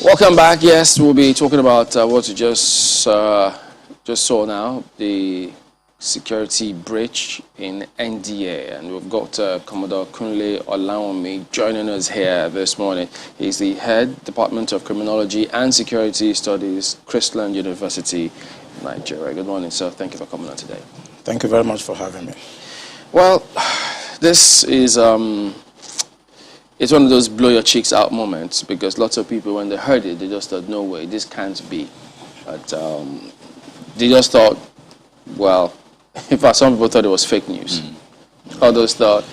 Welcome back. Yes, we'll be talking about what you just saw now, the security breach in NDA, and we've got Commodore Kunle Olaomi joining us here this morning. He's the head Department of Criminology and Security Studies, Christland University, Nigeria. Good morning, sir. Thank you for coming on today. Thank you very much for having me. Well, this is it's one of those blow your cheeks out moments, because lots of people, when they heard it, they just thought, no way, this can't be. But they just thought, well, in fact, some people thought it was fake news. Others thought,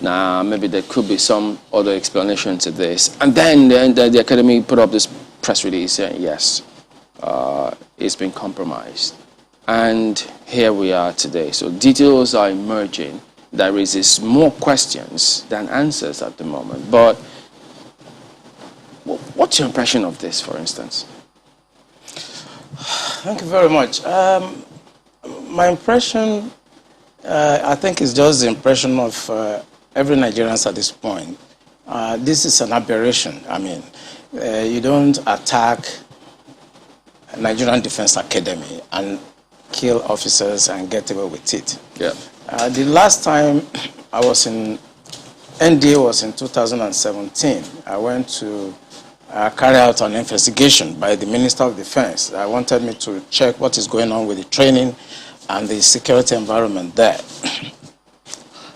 nah, maybe there could be some other explanation to this. And then the academy put up this press release saying, yes, it's been compromised. And here we are today. So details are emerging that raises more questions than answers at the moment. But what's your impression of this, for instance? Thank you very much. My impression, I think, is just the impression of every Nigerian at this point. This is an aberration. I mean, you don't attack Nigerian Defense Academy and kill officers and get away with it. Yeah. The last time I was in NDA was in 2017. I went to carry out an investigation by the Minister of Defense. I wanted me to check what is going on with the training and the security environment there.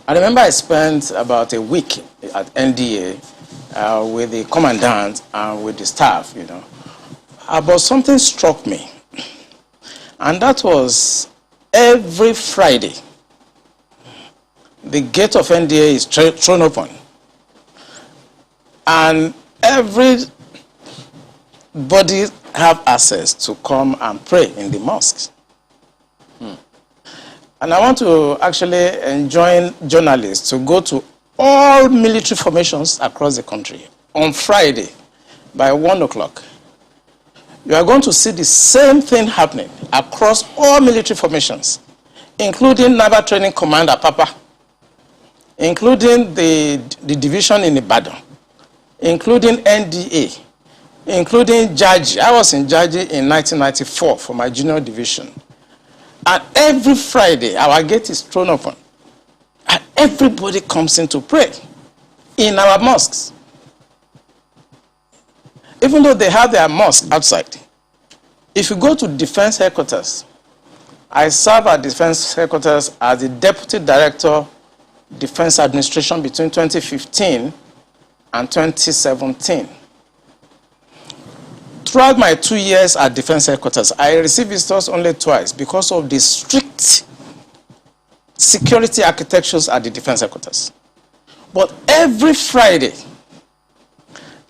I remember I spent about a week at NDA with the commandant and with the staff, you know. But something struck me, and that was every Friday, the gate of NDA is thrown open, and everybody have access to come and pray in the mosques. And I want to actually enjoin journalists to go to all military formations across the country on Friday by 1 o'clock. You are going to see the same thing happening across all military formations, including Naval Training Command at Papa, including the division in Ibadan, including NDA, including Jaji. I was in Jaji in 1994 for my junior division. And every Friday, our gate is thrown open. And everybody comes in to pray in our mosques. Even though they have their mosque outside. If you go to Defense Headquarters, I serve at Defense Headquarters as the Deputy Director, Defense Administration between 2015 and 2017. Throughout my 2 years at Defense Headquarters, I received visitors only twice because of the strict security architectures at the Defense Headquarters. But every Friday,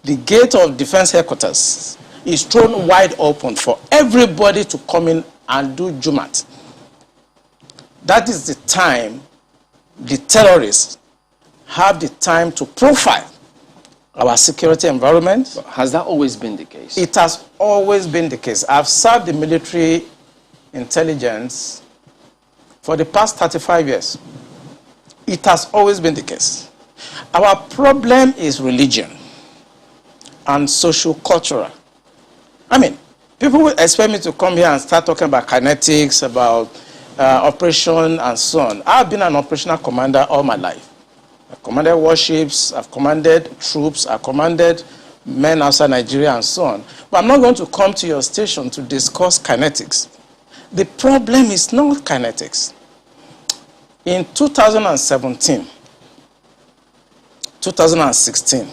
the gate of Defense Headquarters is thrown wide open for everybody to come in and do Jumat. That is the time the terrorists have the time to profile our security environment. Has that always been the case? It has always been the case. I've served the military intelligence for the past 35 years. It has always been the case. Our problem is religion and social-cultural. I mean, people will expect me to come here and start talking about kinetics, about operation and so on. I've been an operational commander all my life. I've commanded warships, I've commanded troops, I've commanded men outside Nigeria and so on. But I'm not going to come to your station to discuss kinetics. The problem is not kinetics. In 2017, 2016,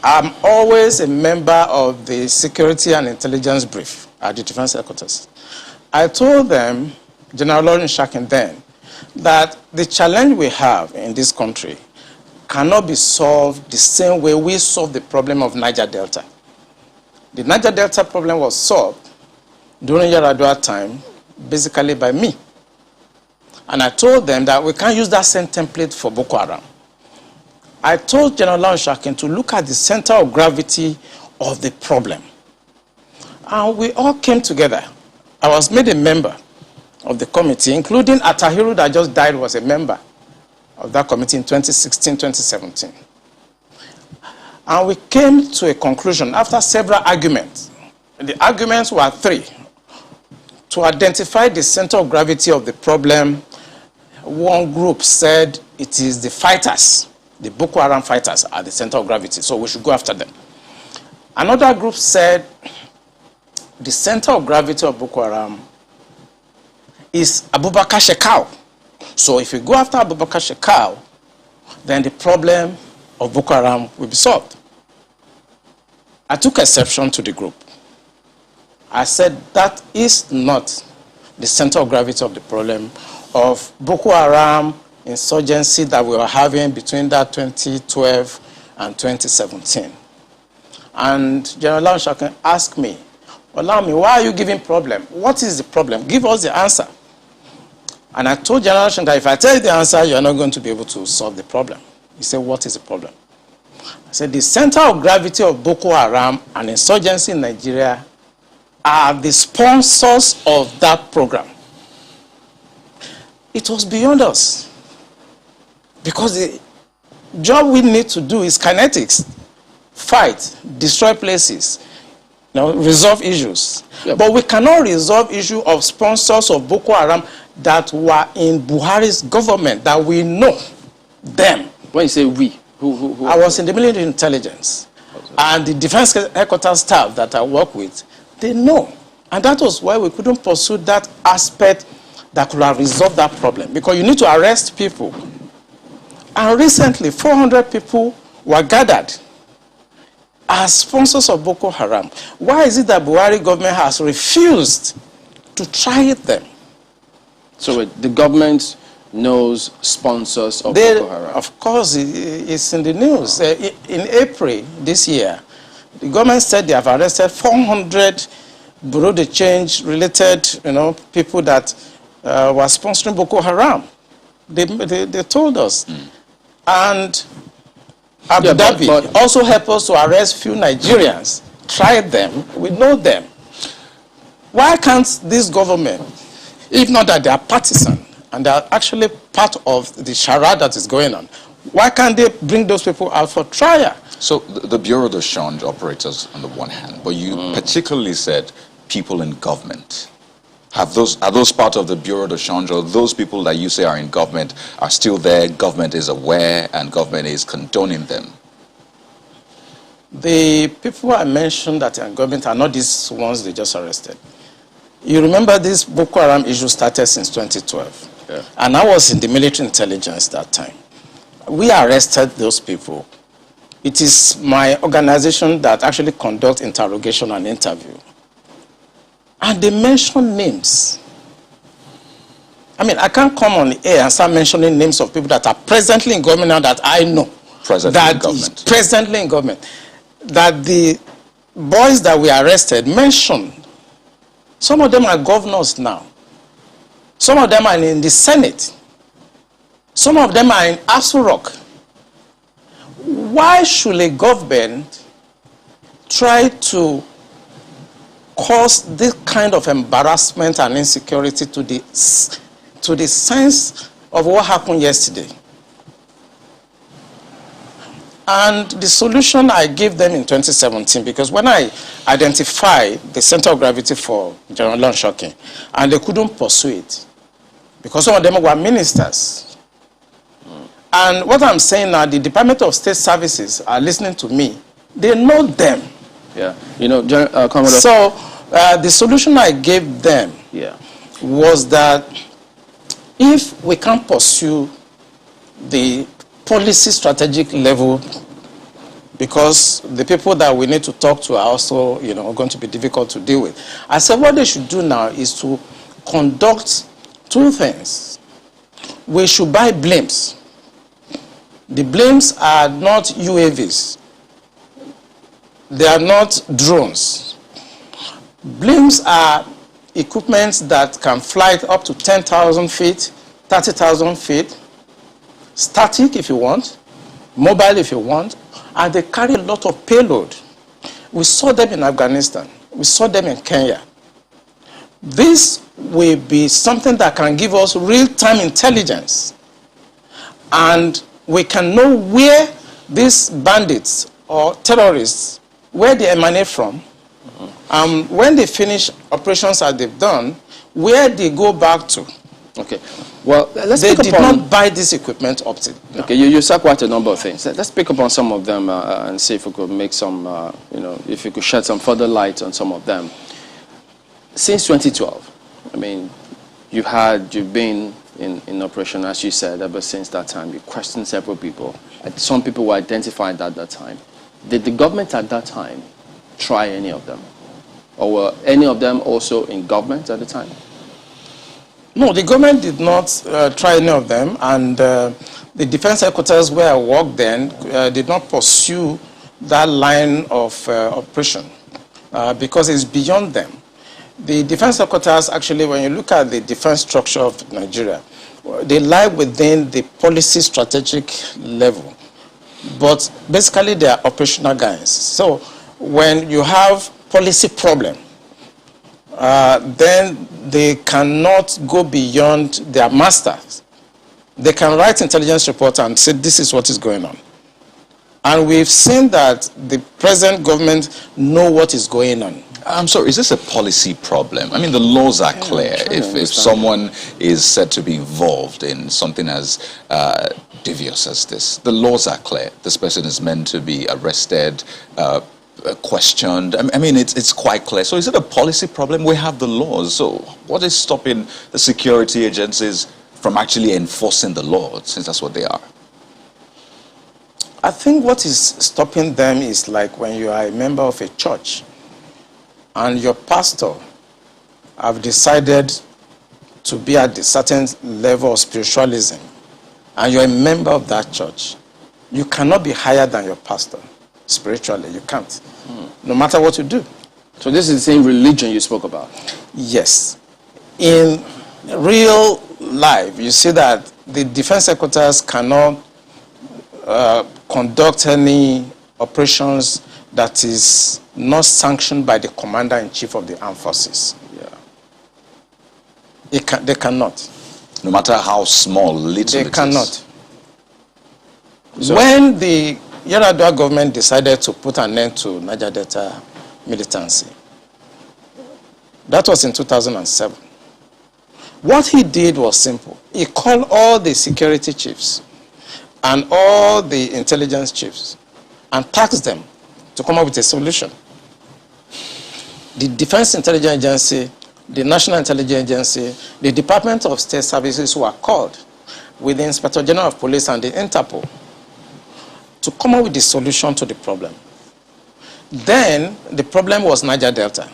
I'm always a member of the Security and Intelligence Brief at the Defense Headquarters. I told them, General Lawrence Shakin then, that the challenge we have in this country cannot be solved the same way we solved the problem of Niger Delta. The Niger Delta problem was solved during Yaradua time, basically by me. And I told them that we can't use that same template for Boko Haram. I told General Lawrence Shakin to look at the center of gravity of the problem. And we all came together. I was made a member of the committee, including Atahiru that just died was a member of that committee in 2016, 2017. And we came to a conclusion after several arguments. The arguments were three. To identify the center of gravity of the problem, one group said it is the fighters, the Boko Haram fighters are the center of gravity, so we should go after them. Another group said the center of gravity of Boko Haram is Abubakar Shekau. So if we go after Abubakar Shekau, then the problem of Boko Haram will be solved. I took exception to the group. I said that is not the center of gravity of the problem of Boko Haram insurgency that we were having between that 2012 and 2017. And General Shakin asked me, Olami, why are you giving problem? What is the problem? Give us the answer. And I told General Shakin that if I tell you the answer, you are not going to be able to solve the problem. He said, what is the problem? I said, the center of gravity of Boko Haram and insurgency in Nigeria are the sponsors of that program. It was beyond us. Because the job we need to do is kinetics. Fight, destroy places, resolve issues. Yep. But we cannot resolve issue of sponsors of Boko Haram that were in Buhari's government, that we know them. When you say we, who I was in the military intelligence. Okay. And the defense headquarters staff that I work with, they know. And that was why we couldn't pursue that aspect that could have resolved that problem. Because you need to arrest people. And recently, 400 people were gathered as sponsors of Boko Haram. Why is it that Buhari government has refused to try them? So the government knows sponsors of Boko Haram? Of course, it's in the news. In April this year, the government said they have arrested 400 Bureau de Change related people that were sponsoring Boko Haram. They told us. And Abu Dhabi also helped us to arrest few Nigerians, tried them, we know them. Why can't this government, if not that they are partisan and they are actually part of the charade that is going on, why can't they bring those people out for trial? So the Bureau de Change operators on the one hand, but you particularly said people in government. Are those part of the Bureau de Change, or those people that you say are in government are still there, government is aware, and government is condoning them? The people I mentioned that are in government are not these ones they just arrested. You remember this Boko Haram issue started since 2012. Yeah. And I was in the military intelligence that time. We arrested those people. It is my organization that actually conducts interrogation and interview. And they mention names. I mean, I can't come on the air and start mentioning names of people that are presently in government now that I know. Presently in government. That the boys that we arrested mentioned. Some of them are governors now. Some of them are in the Senate. Some of them are in Aso Rock. Why should a government try to cause this kind of embarrassment and insecurity to the sense of what happened yesterday? And the solution I gave them in 2017, because when I identified the center of gravity for General Shocking, and they couldn't pursue it, because some of them were ministers. And what I'm saying now, the Department of State Services are listening to me. They know them. Yeah, Commodore. So the solution I gave them was that if we can't pursue the policy strategic level, because the people that we need to talk to are also going to be difficult to deal with, I said what they should do now is to conduct two things. We should buy blimps. The blimps are not UAVs. They are not drones. Blimps are equipment that can fly up to 10,000 feet, 30,000 feet, static if you want, mobile if you want, and they carry a lot of payload. We saw them in Afghanistan. We saw them in Kenya. This will be something that can give us real-time intelligence, and we can know where these bandits or terrorists, where they emanate from, when they finish operations that they've done, where they go back to. Okay. Well, let's They pick did up on, not buy this equipment up to now. Okay, you said quite a number of things. Let's pick up on some of them and see if we could make some, if you could shed some further light on some of them. Since 2012, I mean, you've been in operation, as you said, ever since that time. You questioned several people. Some people were identified at that time. Did the government at that time try any of them? Or were any of them also in government at the time? No, the government did not try any of them, and the defense headquarters where I worked then did not pursue that line of operation because it's beyond them. The defense headquarters, actually, when you look at the defense structure of Nigeria, they lie within the policy strategic level, but basically they are operational guys. So when you have policy problem, then they cannot go beyond their masters. They can write intelligence reports and say this is what is going on. And we've seen that the present government know what is going on. I'm sorry, is this a policy problem? I mean, the laws are clear. If someone is said to be involved in something as devious as this, the laws are clear. This person is meant to be arrested, questioned. I mean, it's quite clear. So is it a policy problem? We have the laws. So what is stopping the security agencies from actually enforcing the law, since that's what they are? I think what is stopping them is like when you are a member of a church and your pastor have decided to be at a certain level of spiritualism and you're a member of that church, you cannot be higher than your pastor spiritually. You can't, no matter what you do. So this is the same religion you spoke about? Yes. In real life, you see that the defense headquarters cannot conduct any operations that is not sanctioned by the commander-in-chief of the armed forces. Yeah. They cannot. No matter how small, little it is. They cannot. So when the Yar'Adua government decided to put an end to Niger Delta militancy, that was in 2007. What he did was simple. He called all the security chiefs and all the intelligence chiefs and tasked them to come up with a solution. The Defense Intelligence Agency, the National Intelligence Agency, the Department of State Services were called with the Inspector General of Police and the Interpol to come up with the solution to the problem. Then the problem was Niger Delta.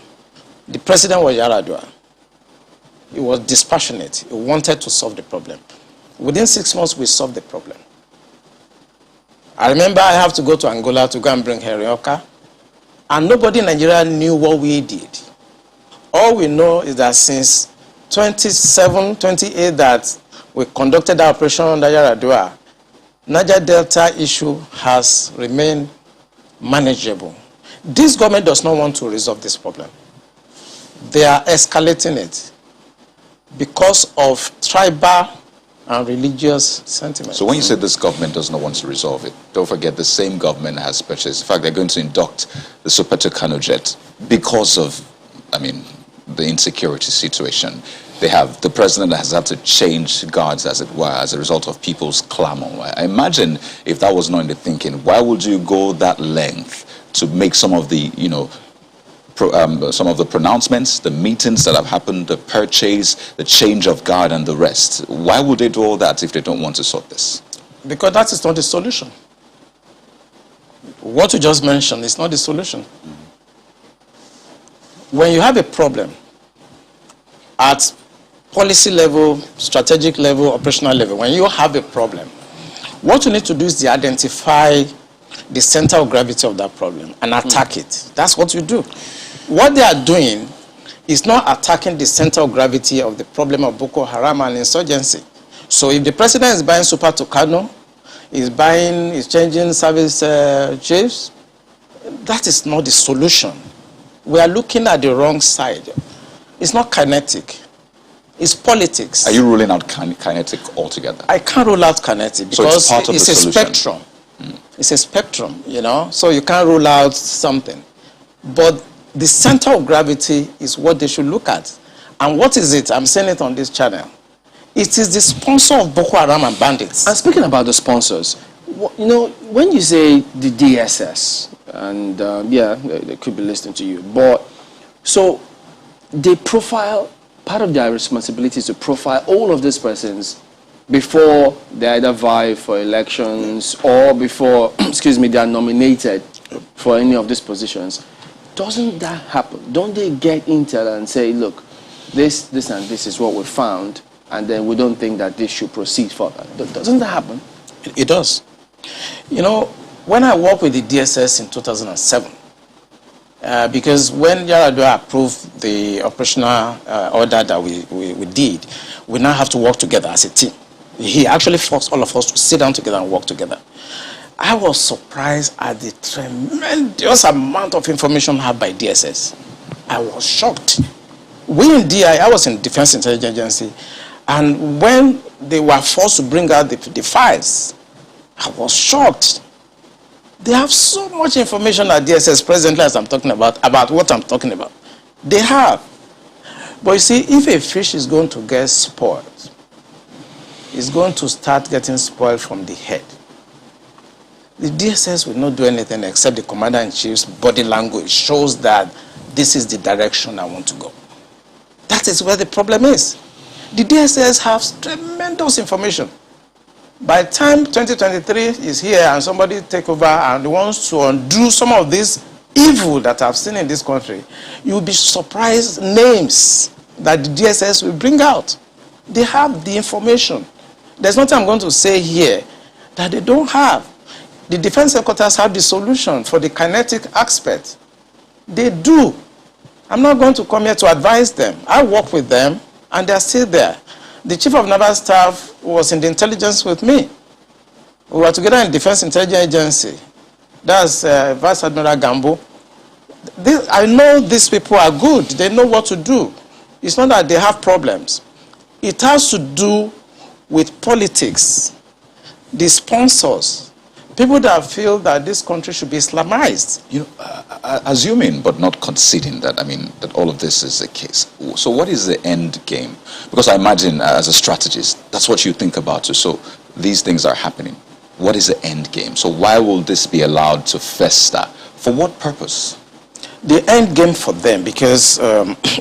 The president was Yar'Adua. He was dispassionate. He wanted to solve the problem. Within 6 months, we solved the problem. I remember I have to go to Angola to go and bring Herioka, and nobody in Nigeria knew what we did. All we know is that since 27, 28 that we conducted our operation under Yar'Adua, Niger Delta issue has remained manageable. This government does not want to resolve this problem. They are escalating it because of tribal and religious sentiments. So when you say this government does not want to resolve it, don't forget the same government has purchased, in fact, they're going to induct the Super Tucano jet because of, the insecurity situation. They have, the president has had to change guards, as it were, as a result of people's clamor. I imagine if that was not in the thinking, why would you go that length to make some of the, some of the pronouncements, the meetings that have happened, the purchase, the change of guard and the rest? Why would they do all that if they don't want to sort this? Because that is not the solution. What you just mentioned is not the solution. When you have a problem at policy level, strategic level, operational level, when you have a problem, what you need to do is to identify the center of gravity of that problem and attack it. That's what you do. What they are doing is not attacking the center of gravity of the problem of Boko Haram and insurgency. So if the president is buying Super Tucano, is changing service chiefs, that is not the solution. We are looking at the wrong side. It's not kinetic. It's politics. Are you ruling out kinetic altogether? I can't rule out kinetic because so it's part of it's the a solution. spectrum. It's a spectrum, you know, so you can't rule out something. But the center of gravity is what they should look at. And what is it? I'm saying it on this channel. It is the sponsor of Boko Haram and bandits. And speaking about the sponsors, you know, when you say the DSS, and yeah, they could be listening to you, but so they profile, part of their responsibility is to profile all of these persons before they either vie for elections or before, excuse me, they are nominated for any of these positions. Doesn't that happen? Don't they get intel and say, look, this and this is what we found, and then we don't think that this should proceed further? Doesn't that happen? It does. You know, when I worked with the DSS in 2007, because when Yaradua approved the operational order that we did, we now have to work together as a team. He actually forced all of us to sit down together and work together. I was surprised at the tremendous amount of information had by DSS. I was shocked. We in DI, I was in Defense Intelligence Agency, and when they were forced to bring out the files, I was shocked. They have so much information at DSS presently as I'm talking about what I'm talking about. They have. But you see, if a fish is going to get spoiled, it's going to start getting spoiled from the head. The DSS will not do anything except the Commander-in-Chief's body language shows that this is the direction I want to go. That is where the problem is. The DSS has tremendous information. By the time 2023 is here and somebody take over and wants to undo some of this evil that I've seen in this country, you'll be surprised names that the DSS will bring out. They have the information. There's nothing I'm going to say here that they don't have. The defense headquarters have the solution for the kinetic aspect. They do. I'm not going to come here to advise them. I work with them, and they're still there. The Chief of Naval Staff was in the intelligence with me. We were together in Defense Intelligence Agency. That's Vice Admiral Gambo. I know these people are good. They know what to do. It's not that they have problems. It has to do with politics, the sponsors, people that feel that this country should be Islamized. You know, assuming but not conceding that, I mean, that all of this is the case. So what is the end game? Because I imagine as a strategist, that's what you think about. So these things are happening. What is the end game? So why will this be allowed to fester? For what purpose? The end game for them, because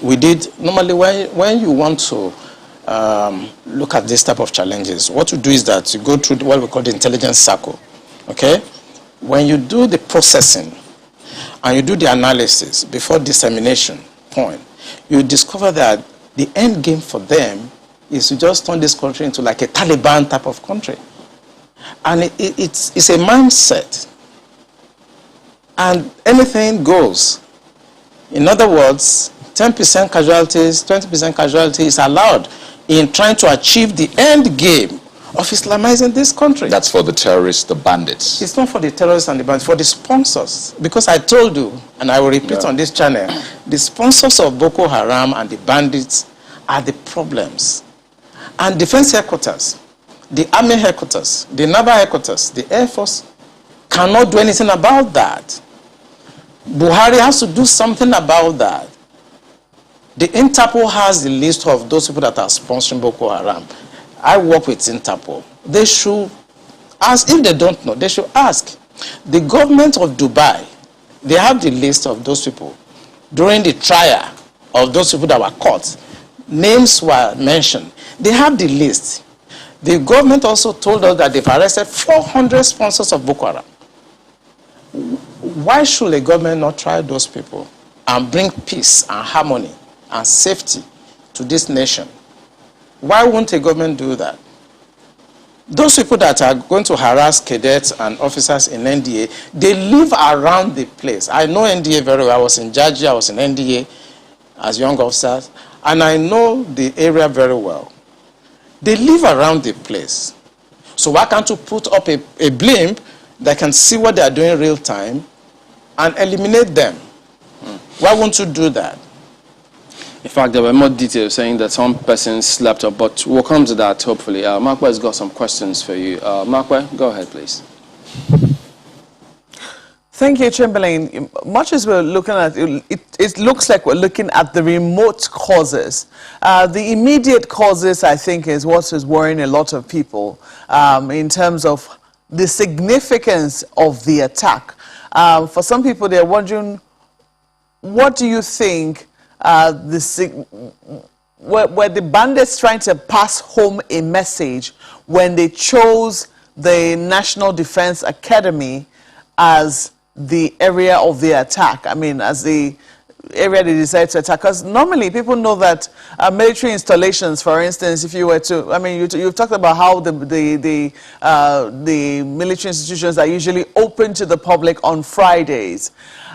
we did, normally when you want to look at this type of challenges, what you do is that you go through what we call the intelligence circle. Okay? When you do the processing and you do the analysis before dissemination point, you discover that the end game for them is to just turn this country into like a Taliban type of country. And it's a mindset. And anything goes. In other words, 10% casualties, 20% casualties is allowed in trying to achieve the end game of Islamizing this country. That's for the terrorists, the bandits. It's not for the terrorists and the bandits, for the sponsors. Because I told you, and I will repeat on this channel, the sponsors of Boko Haram and the bandits are the problems. And defense headquarters, the army headquarters, the naval headquarters, the air force cannot do anything about that. Buhari has to do something about that. The Interpol has the list of those people that are sponsoring Boko Haram. I work with Interpol. They should ask. If they don't know, they should ask. The government of Dubai, they have the list of those people. During the trial of those people that were caught, names were mentioned. They have the list. The government also told us that they've arrested 400 sponsors of Boko Haram. Why should the government not try those people and bring peace and harmony and safety to this nation? Why won't a government do that? Those people that are going to harass cadets and officers in NDA, they live around the place. I know NDA very well. I was in Georgia, I was in NDA as young officers, and I know the area very well. They live around the place. So why can't you put up a blimp that can see what they are doing in real time and eliminate them? Why won't you do that? In fact, there were more details saying that some persons slept up, but we'll come to that hopefully. Markwa has got some questions for you. Markwa, go ahead, please. Thank you, Chamberlain. Much as we're looking at it looks like we're looking at the remote causes. The immediate causes, I think, is what is worrying a lot of people in terms of the significance of the attack. For some people, they're wondering, what do you think were the bandits trying to pass home a message when they chose the National Defense Academy as the area of the attack? I mean, as the area they decided to attack? Because normally people know that military installations, for instance, if you were to, I mean, you've talked about how the military institutions are usually open to the public on Fridays.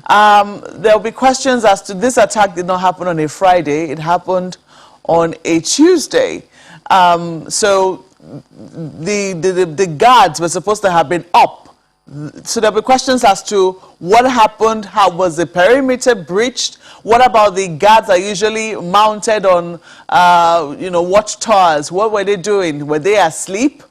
There'll be questions as to this attack did not happen on a Friday, it happened on a Tuesday. So the guards were supposed to have been up. So there'll be questions as to what happened, how was the perimeter breached, what about the guards are usually mounted on, watchtowers, what were they doing, were they asleep?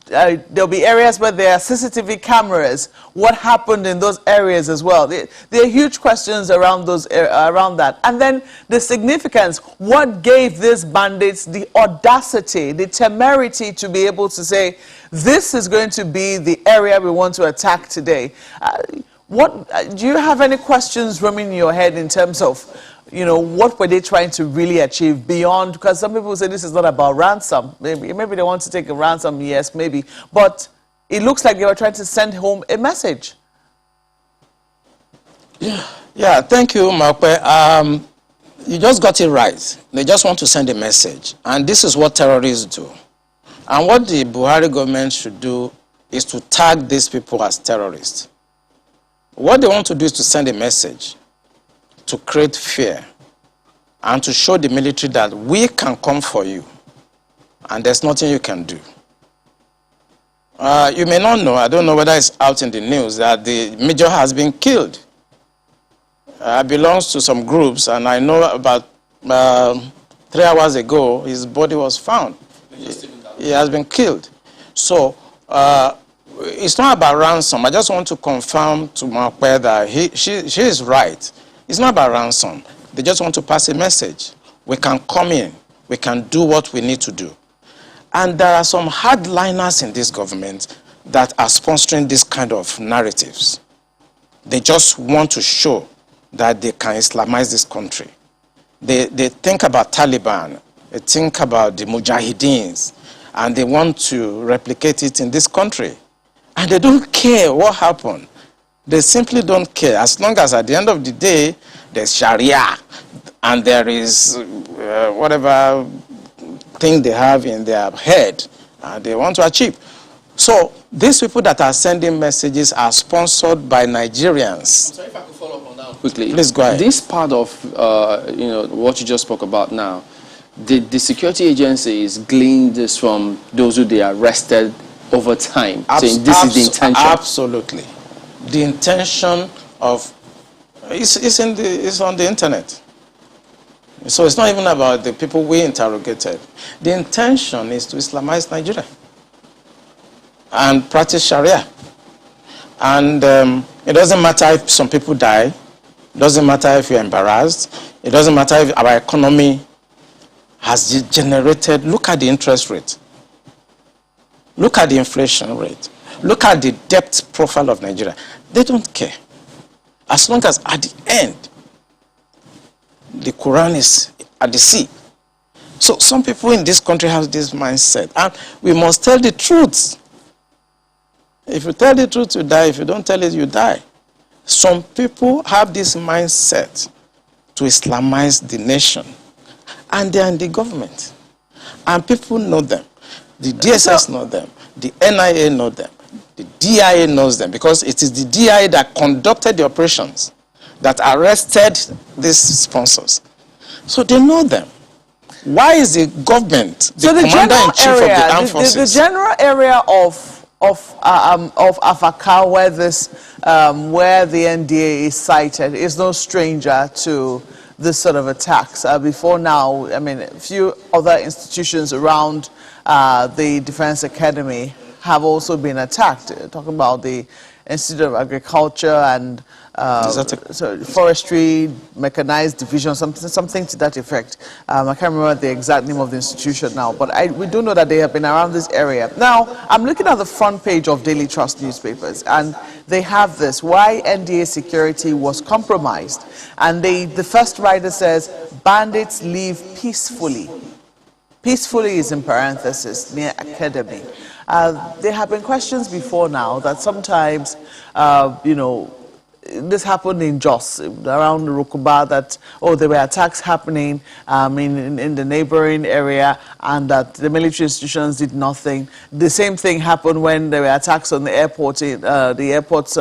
There'll be areas where there are CCTV cameras. What happened in those areas as well? There are huge questions around that. And then the significance. What gave these bandits the audacity, the temerity to be able to say, this is going to be the area we want to attack today? Do you have any questions roaming in your head in terms of, what were they trying to really achieve beyond? Because some people say this is not about ransom. Maybe they want to take a ransom, yes, maybe. But it looks like they were trying to send home a message. Yeah, thank you, Makwe. You just got it right. They just want to send a message. And this is what terrorists do. And what the Buhari government should do is to tag these people as terrorists. What they want to do is to send a message to create fear and to show the military that we can come for you and there's nothing you can do. You may not know, I don't know whether it's out in the news, that the major has been killed. Belongs to some groups, and I know about 3 hours ago his body was found. He has been killed. So it's not about ransom. I just want to confirm to Makwe that she is right. It's not about ransom. They just want to pass a message. We can come in. We can do what we need to do. And there are some hardliners in this government that are sponsoring this kind of narratives. They just want to show that they can Islamize this country. They think about Taliban. They think about the Mujahideens. And they want to replicate it in this country. And they don't care what happened. They simply don't care. As long as at the end of the day, there's Sharia and there is whatever thing they have in their head they want to achieve. So these people that are sending messages are sponsored by Nigerians. So if I could follow up on that quickly. Please go ahead. This part of what you just spoke about now, the security agencies gleaned this from those who they arrested over time, saying this is the intention. Absolutely. The intention of it's on the internet. So it's not even about the people we interrogated. The intention is to Islamize Nigeria and practice Sharia. And it doesn't matter if some people die. It doesn't matter if you're embarrassed. It doesn't matter if our economy has generated. Look at the interest rate. Look at the inflation rate. Look at the debt profile of Nigeria. They don't care. As long as at the end, the Quran is at the sea. So some people in this country have this mindset. And we must tell the truth. If you tell the truth, you die. If you don't tell it, you die. Some people have this mindset to Islamize the nation. And they are in the government. And people know them. The DSS know them. The NIA know them. The DIA knows them because it is the DIA that conducted the operations that arrested these sponsors. So they know them. Why is the government, the commander-in-chief of the armed forces? The general area of Afaka, where the NDA is cited, is no stranger to this sort of attacks. Before now, I mean, a few other institutions around the Defense Academy have also been attacked. Talking about the Institute of Agriculture and so Forestry, Mechanized Division, something to that effect. I can't remember the exact name of the institution now, but we do know that they have been around this area. Now, I'm looking at the front page of Daily Trust newspapers, and they have this, why NDA security was compromised. And the first writer says, bandits leave peacefully. Peacefully is in parenthesis, near academy. There have been questions before now that sometimes, you know, this happened in Jos, around Rukuba, that, there were attacks happening in the neighboring area, and that the military institutions did nothing. The same thing happened when there were attacks on the airport, the airport's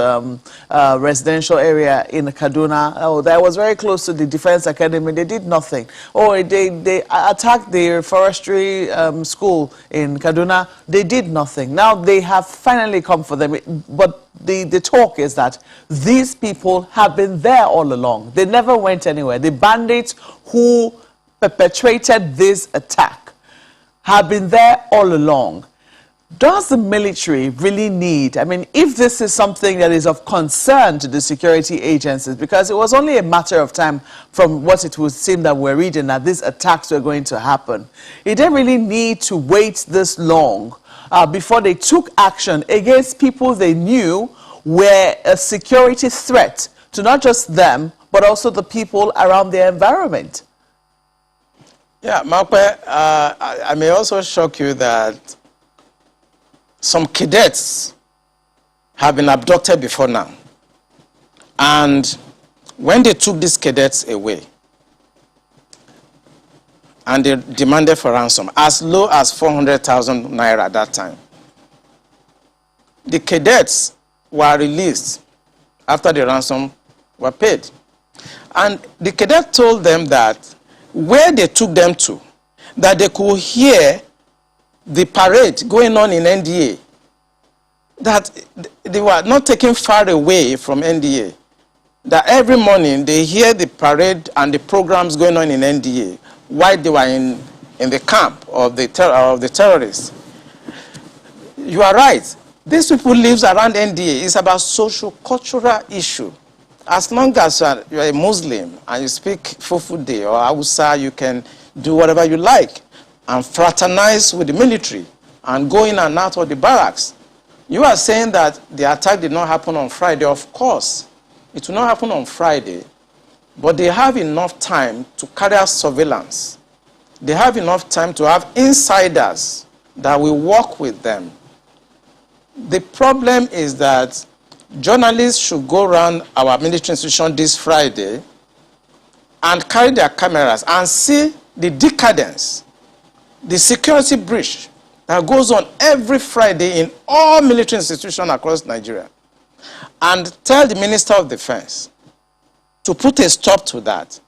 residential area in Kaduna. That was very close to the Defense Academy. They did nothing. They attacked the forestry school in Kaduna. They did nothing. Now they have finally come for them, but the talk is that these people have been there all along. They never went anywhere. The bandits who perpetrated this attack have been there all along. Does the military really need, I mean, if this is something that is of concern to the security agencies, because it was only a matter of time from what it would seem that we're reading that these attacks were going to happen, did they really need to wait this long before they took action against people they knew were a security threat to not just them, but also the people around their environment? Yeah, Makwe, I may also shock you that some cadets have been abducted before now. And when they took these cadets away, and they demanded for ransom, as low as 400,000 naira at that time, the cadets were released after the ransom were paid. And the cadet told them that where they took them to, that they could hear the parade going on in NDA, that they were not taken far away from NDA, that every morning they hear the parade and the programs going on in NDA while they were in the camp of the terrorists. You are right. These people live around NDA. It's about social-cultural issue. As long as you're a Muslim and you speak Fufude or Hausa, you can do whatever you like and fraternize with the military and go in and out of the barracks. You are saying that the attack did not happen on Friday. Of course, it will not happen on Friday, but they have enough time to carry out surveillance. They have enough time to have insiders that will work with them. The problem is that journalists should go around our military institution this Friday and carry their cameras and see the decadence, the security breach that goes on every Friday in all military institutions across Nigeria, and tell the Minister of Defense to put a stop to that.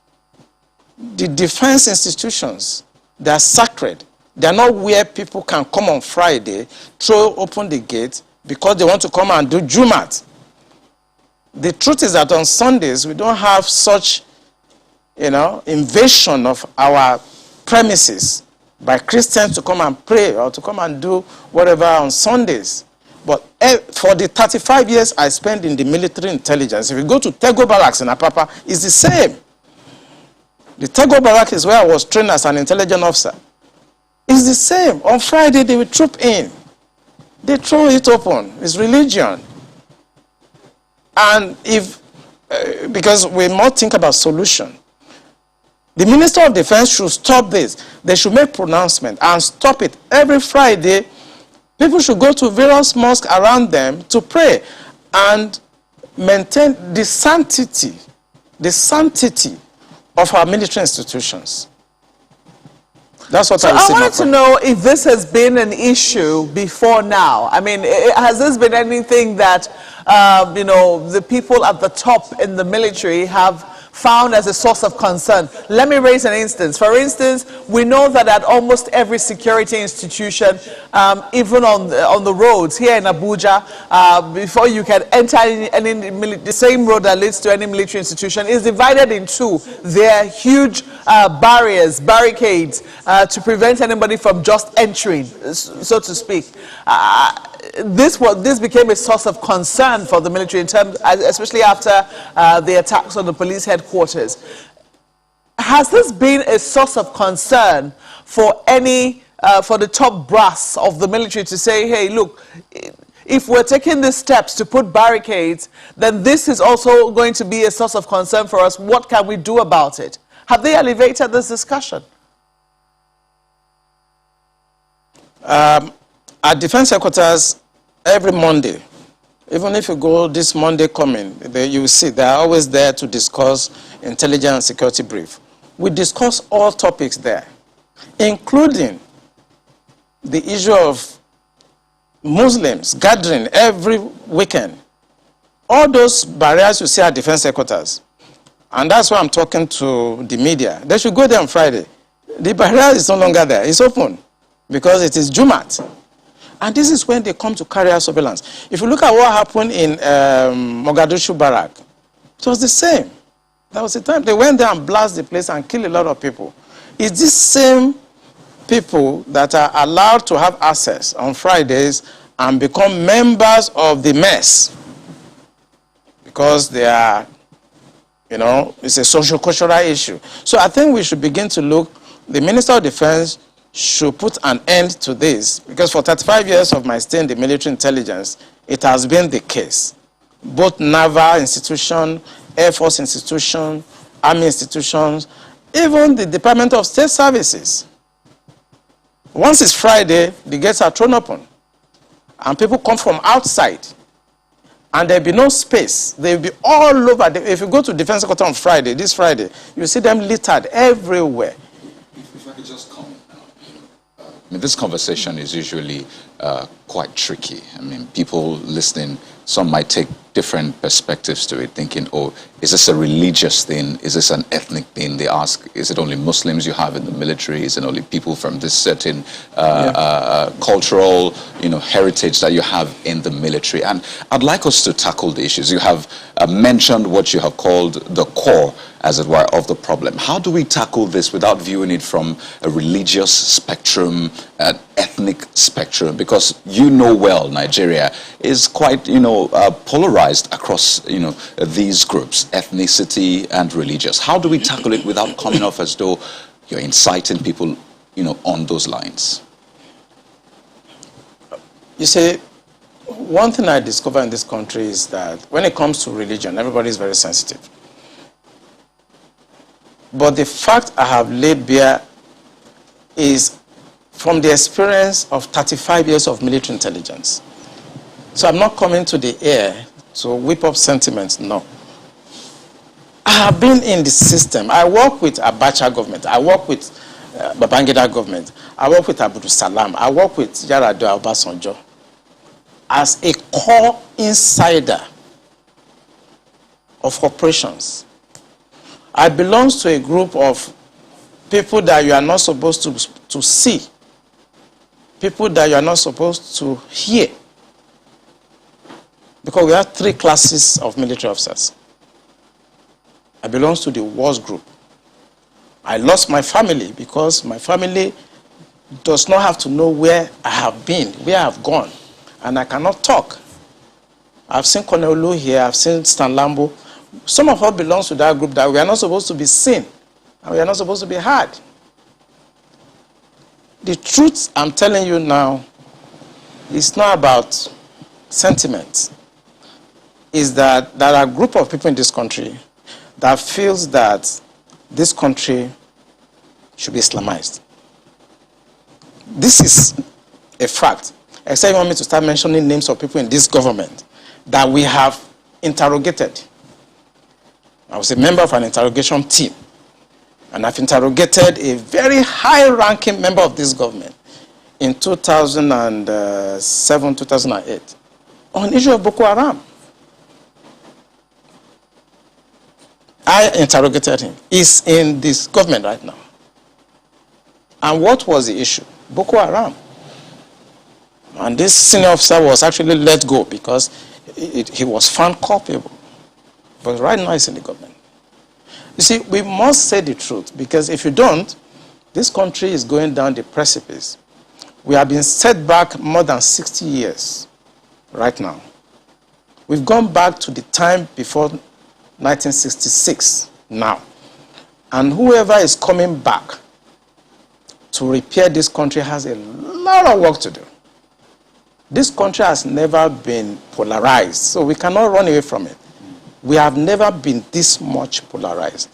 The defense institutions, they are sacred. They are not where people can come on Friday, throw open the gate because they want to come and do Jumat. The truth is that on Sundays, we don't have such, invasion of our premises by Christians to come and pray or to come and do whatever on Sundays. But for the 35 years I spent in the military intelligence, if you go to Tego Barracks in Apapa, it's the same. The Tego Barracks is where I was trained as an intelligence officer. It's the same. On Friday, they will troop in. They throw it open. It's religion. And because we must think about solution. The Minister of Defense should stop this. They should make pronouncement and stop it. Every Friday, people should go to various mosques around them to pray and maintain the sanctity of our military institutions. That's what I wanted to know if this has been an issue before now. I mean, has this been anything that, the people at the top in the military have found as a source of concern? Let me raise an instance. For instance, we know that at almost every security institution, even on the roads here in Abuja, before you can enter the same road that leads to any military institution is divided in two. There are huge barricades to prevent anybody from just entering, so to speak. this became a source of concern for the military in terms, especially after the attacks on the police headquarters. Has this been a source of concern for for the top brass of the military to say, hey, look, if we're taking these steps to put barricades, then this is also going to be a source of concern for us. What can we do about it? Have they elevated this discussion? At defense headquarters, every Monday, even if you go this Monday coming, you will see they're always there to discuss intelligence and security brief. We discuss all topics there, including the issue of Muslims gathering every weekend. All those barriers you see at defense headquarters, and that's why I'm talking to the media. They should go there on Friday. The barrier is no longer there. It's open because it is Jumat. And this is when they come to carry out surveillance. If you look at what happened in Mogadishu Barrack, it was the same. That was the time they went there and blasted the place and killed a lot of people. It's these same people that are allowed to have access on Fridays and become members of the mess because they are, it's a social-cultural issue. So I think we should begin to look, the Minister of Defense should put an end to this, because for 35 years of my stay in the military intelligence, it has been the case. Both naval institutions, Air Force institutions, Army institutions, even the Department of State Services. Once it's Friday, the gates are thrown open, and people come from outside, and there'll be no space. They'll be all over. If you go to Defense Headquarters on Friday, this Friday, you see them littered everywhere. If I could just comment now. I mean, this conversation is usually quite tricky. I mean, people listening, some might take different perspectives to it, thinking, oh, is this a religious thing? Is this an ethnic thing? They ask, is it only Muslims you have in the military? Is it only people from this certain cultural, heritage that you have in the military? And I'd like us to tackle the issues. You have mentioned what you have called the core, as it were, of the problem. How do we tackle this without viewing it from a religious spectrum, an ethnic spectrum? Because well, Nigeria is quite, polarized across, these groups, ethnicity and religious. How do we tackle it without coming off as though you're inciting people, on those lines? You see, one thing I discovered in this country is that when it comes to religion, everybody is very sensitive. But the fact I have laid bare is from the experience of 35 years of military intelligence. So I'm not coming to the air to whip up sentiments, no. I have been in the system. I work with Abacha government. I work with Babangida government. I work with Abdul Salam. I work with Yar'Adua Obasanjo. As a core insider of operations, I belong to a group of people that you are not supposed to see, people that you are not supposed to hear. Because we have 3 classes of military officers. I belong to the wars group. I lost my family because my family does not have to know where I have been, where I have gone, and I cannot talk. I've seen Colonel Lu here, I've seen Stan Lambo. Some of us belong to that group that we are not supposed to be seen, and we are not supposed to be heard. The truth I'm telling you now is not about sentiments. Is that there are a group of people in this country that feels that this country should be Islamized. This is a fact. Except you want me to start mentioning names of people in this government that we have interrogated. I was a member of an interrogation team, and I've interrogated a very high-ranking member of this government in 2007, 2008 on the issue of Boko Haram. I interrogated him. He's in this government right now. And what was the issue? Boko Haram. And this senior officer was actually let go because he was found culpable. But right now he's in the government. You see, we must say the truth, because if you don't, this country is going down the precipice. We have been set back more than 60 years right now. We've gone back to the time before 1966 now. And whoever is coming back to repair this country has a lot of work to do. This country has never been polarized, so we cannot run away from it. We have never been this much polarized.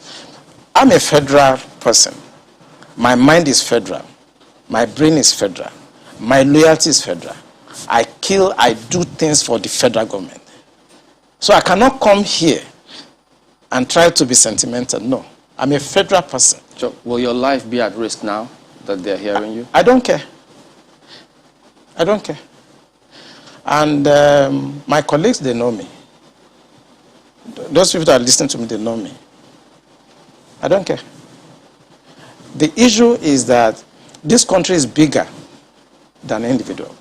I'm a federal person. My mind is federal. My brain is federal. My loyalty is federal. I do things for the federal government. So I cannot come here and try to be sentimental. No, I'm a federal person. So will your life be at risk now that they're hearing you? I don't care. I don't care. And my colleagues, they know me. Those people that are listening to me, they know me. I don't care. The issue is that this country is bigger than an individual.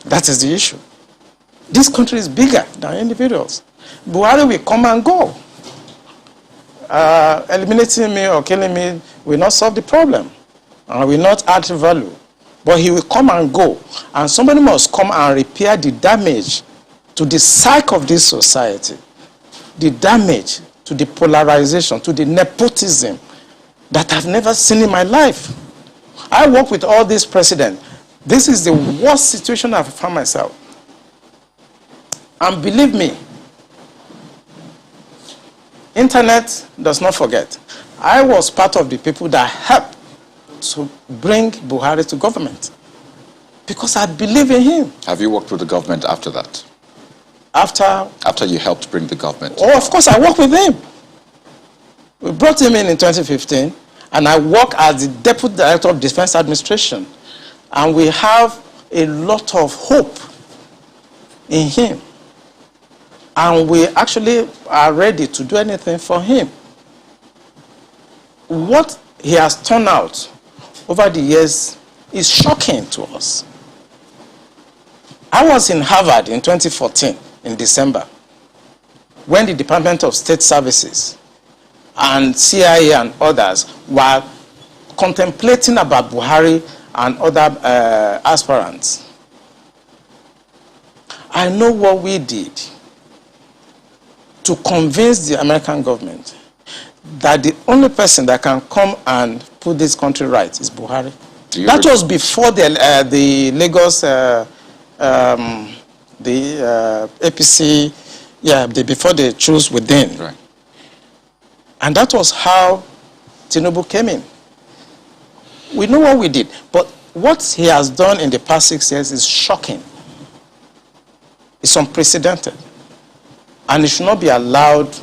That is the issue. This country is bigger than individuals. Buhari will come and go. Eliminating me or killing me will not solve the problem. And will not add value. But he will come and go. And somebody must come and repair the damage to the psyche of this society. The damage to the polarization, to the nepotism that I've never seen in my life. I work with all these presidents. This is the worst situation I've found myself. And believe me, internet does not forget. I was part of the people that helped to bring Buhari to government because I believe in him. Have you worked with the government after that? After you helped bring the government? Oh, of course, I worked with him. We brought him in 2015, and I work as the Deputy Director of Defense Administration. And we have a lot of hope in him. And we actually are ready to do anything for him. What he has turned out over the years is shocking to us. I was in Harvard in 2014, in December, when the Department of State Services and CIA and others were contemplating about Buhari and other aspirants. I know what we did to convince the American government that the only person that can come and put this country right is Buhari. That was before the Lagos, APC, before they chose within. Right. And that was how Tinubu came in. We know what we did, but what he has done in the past 6 years is shocking. It's unprecedented. And it should not be allowed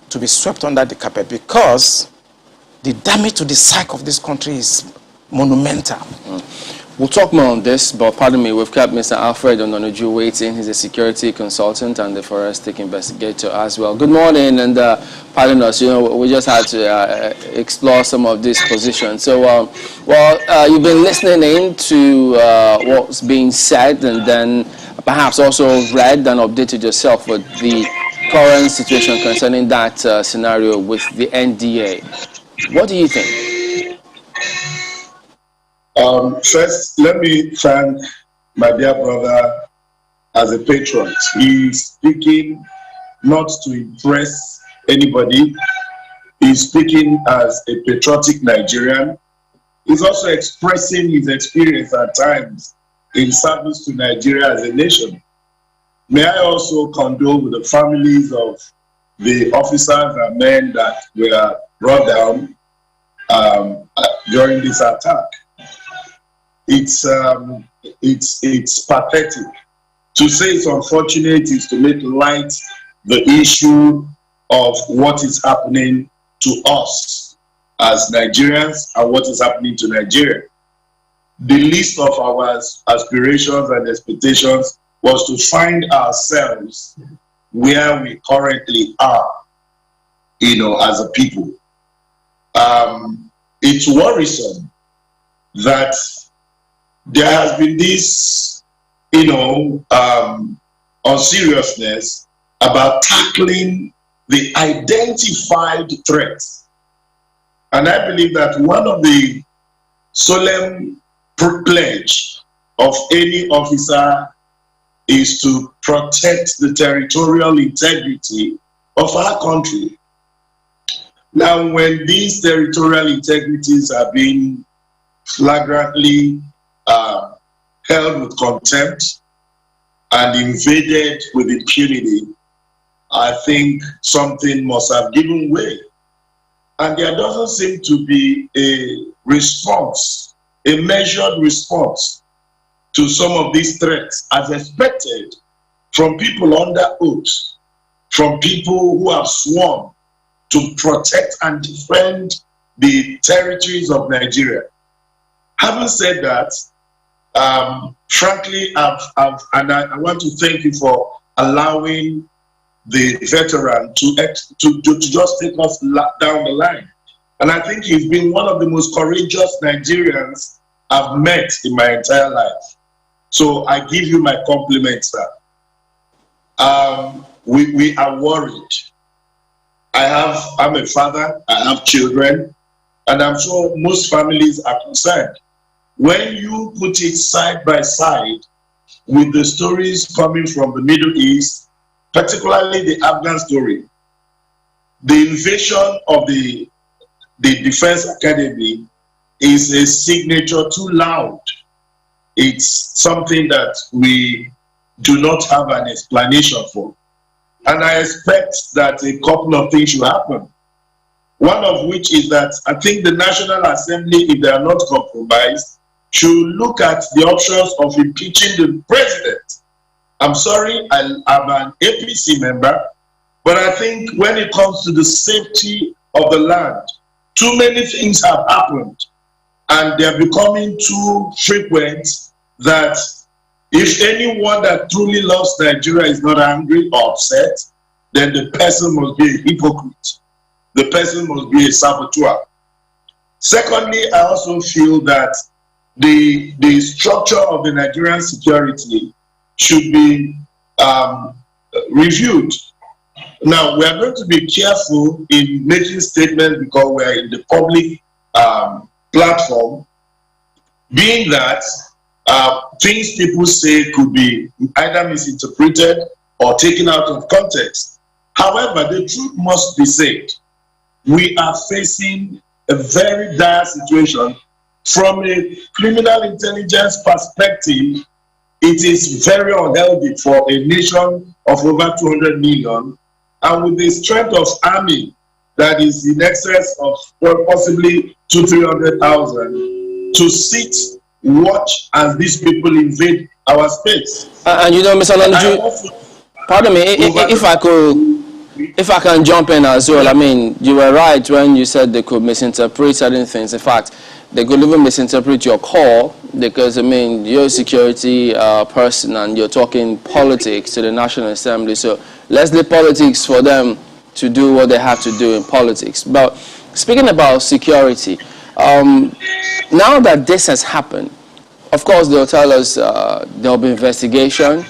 to be swept under the carpet because the damage to the psyche of this country is monumental. We'll talk more on this, but pardon me, we've kept Mr. Alfred Ononuju waiting. He's a security consultant and the forensic investigator as well. Good morning, and pardon us, we just had to explore some of these positions. So, you've been listening in to what's being said, and then perhaps also read and updated yourself with the current situation concerning that scenario with the NDA. What do you think? First, let me thank my dear brother as a patriot. He's speaking not to impress anybody. He's speaking as a patriotic Nigerian. He's also expressing his experience at times in service to Nigeria as a nation. May I also condole with the families of the officers and men that were brought down during this attack. It's pathetic. To say it's unfortunate is to make light the issue of what is happening to us as Nigerians and what is happening to Nigeria. The least of our aspirations and expectations was to find ourselves where we currently are, as a people. It's worrisome that there has been this, unseriousness about tackling the identified threats. And I believe that one of the solemn pledge of any officer is to protect the territorial integrity of our country. Now, when these territorial integrities are being flagrantly held with contempt and invaded with impunity, I think something must have given way. And there doesn't seem to be a response, a measured response to some of these threats as expected from people under oath, from people who have sworn to protect and defend the territories of Nigeria. Having said that, frankly, I want to thank you for allowing the veteran to just take us down the line. And I think he's been one of the most courageous Nigerians I've met in my entire life. So I give you my compliments, sir. We are worried. I'm a father, I have children, and I'm sure most families are concerned. When you put it side by side with the stories coming from the Middle East, particularly the Afghan story, the invasion of the Defense Academy is a signature too loud. It's something that we do not have an explanation for. And I expect that a couple of things should happen. One of which is that I think the National Assembly, if they are not compromised, should look at the options of impeaching the president. I'm sorry, I'm an APC member, but I think when it comes to the safety of the land, too many things have happened, and they're becoming too frequent that if anyone that truly loves Nigeria is not angry or upset, then the person must be a hypocrite. The person must be a saboteur. Secondly, I also feel that the structure of the Nigerian security should be reviewed. Now, we are going to be careful in making statements because we are in the public platform, being that things people say could be either misinterpreted or taken out of context. However, the truth must be said. We are facing a very dire situation. From a criminal intelligence perspective, it is very unhealthy for a nation of over 200 million, and with the strength of army that is in excess of possibly 200,000-300,000, to sit, watch as these people invade our space. And you know, Mr. Nanju, pardon me, if I can jump in as well. I mean, you were right when you said they could misinterpret certain things. In fact, they could even misinterpret your call because, I mean, you're a security person and you're talking politics to the National Assembly. So let's leave politics for them to do what they have to do in politics. But speaking about security, now that this has happened, of course, they'll tell us there'll be investigation.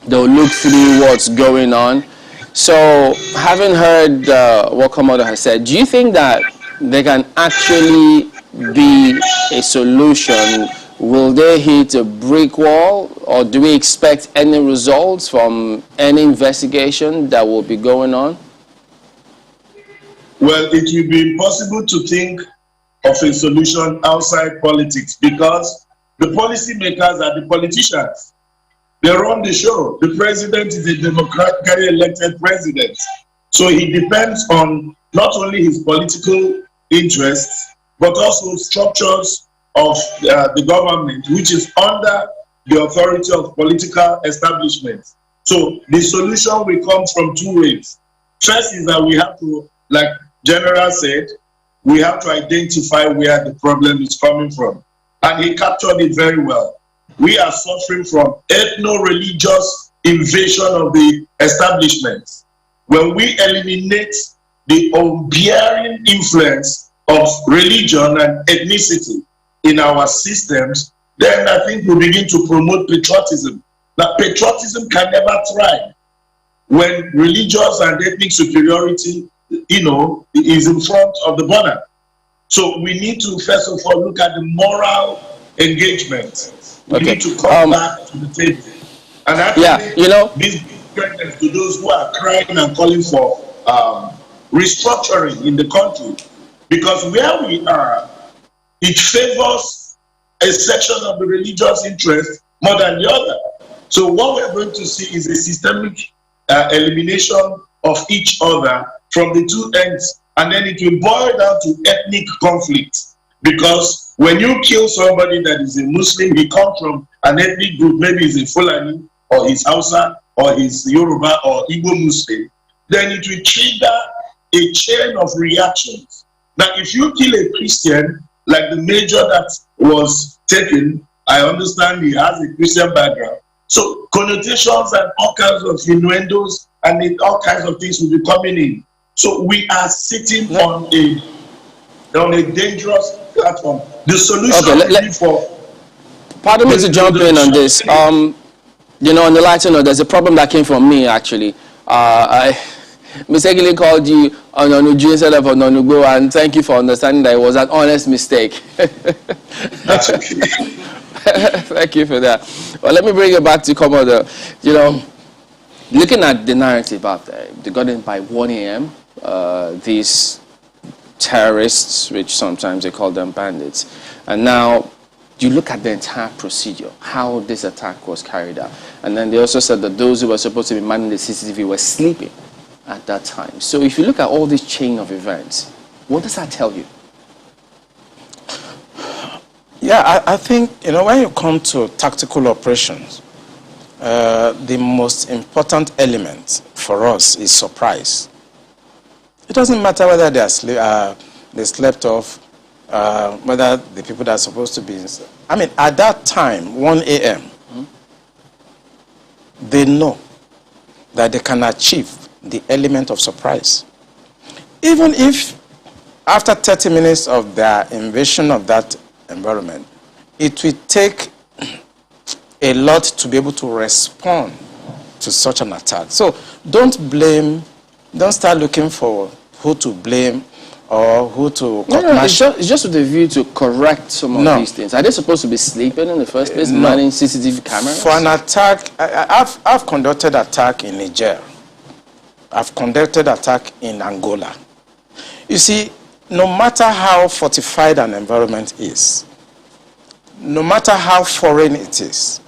They'll look through what's going on. So, having heard what Komodo has said, do you think that there can actually be a solution? Will they hit a brick wall, or do we expect any results from any investigation that will be going on? Well, it will be impossible to think of a solution outside politics because the policymakers are the politicians. They run the show. The president is a democratically elected president. So he depends on not only his political interests, but also structures of the government, which is under the authority of political establishment. So the solution will come from two ways. First is that we have to, like General said, we have to identify where the problem is coming from. And he captured it very well. We are suffering from ethno-religious invasion of the establishment. When we eliminate the unbearing influence of religion and ethnicity in our systems, then I think we begin to promote patriotism. Now, patriotism can never thrive when religious and ethnic superiority, is in front of the border. So we need to, first of all, look at the moral engagement. We need to come back to the table And Yeah, actually, you know, this credit to those who are crying and calling for restructuring in the country, because where we are, it favors a section of the religious interest more than the other. So what we're going to see is a systemic elimination of each other from the two ends, and then it will boil down to ethnic conflict. Because when you kill somebody that is a Muslim, he comes from an ethnic group, maybe he's a Fulani, or he's Hausa, or he's Yoruba, or Igbo Muslim, then it will trigger a chain of reactions. Now, if you kill a Christian, like the major that was taken, I understand he has a Christian background. So connotations and all kinds of innuendos and all kinds of things will be coming in. So we are sitting on a dangerous platform. The solution pardon me to jump in on this. You know, on the lighter note, there's a problem that came from me actually. I mistakenly called you Ononuju instead of Ononugbo, and thank you for understanding that it was an honest mistake. That's okay. Thank you for that. Well, let me bring it back to Commodore. You know, looking at the narrative out there, they got in by 1 a.m. These terrorists, which sometimes they call them bandits, and now you look at the entire procedure, how this attack was carried out, and then they also said that those who were supposed to be manning the CCTV were sleeping at that time. So if you look at all this chain of events, what does that tell you? Yeah, I think, you know, when you come to tactical operations, the most important element for us is surprise. It doesn't matter whether they slept off, whether the people that are supposed to be... I mean, at that time, 1 a.m., they know that they can achieve the element of surprise. Even if after 30 minutes of their invasion of that environment, it will take a lot to be able to respond to such an attack. So don't start looking for who to blame or who to... No, it's just with the view to correct some of these things. Are they supposed to be sleeping in the first place, manning CCTV cameras? For an attack, I've conducted attack in Niger. I've conducted attack in Angola. You see, no matter how fortified an environment is, no matter how foreign it is,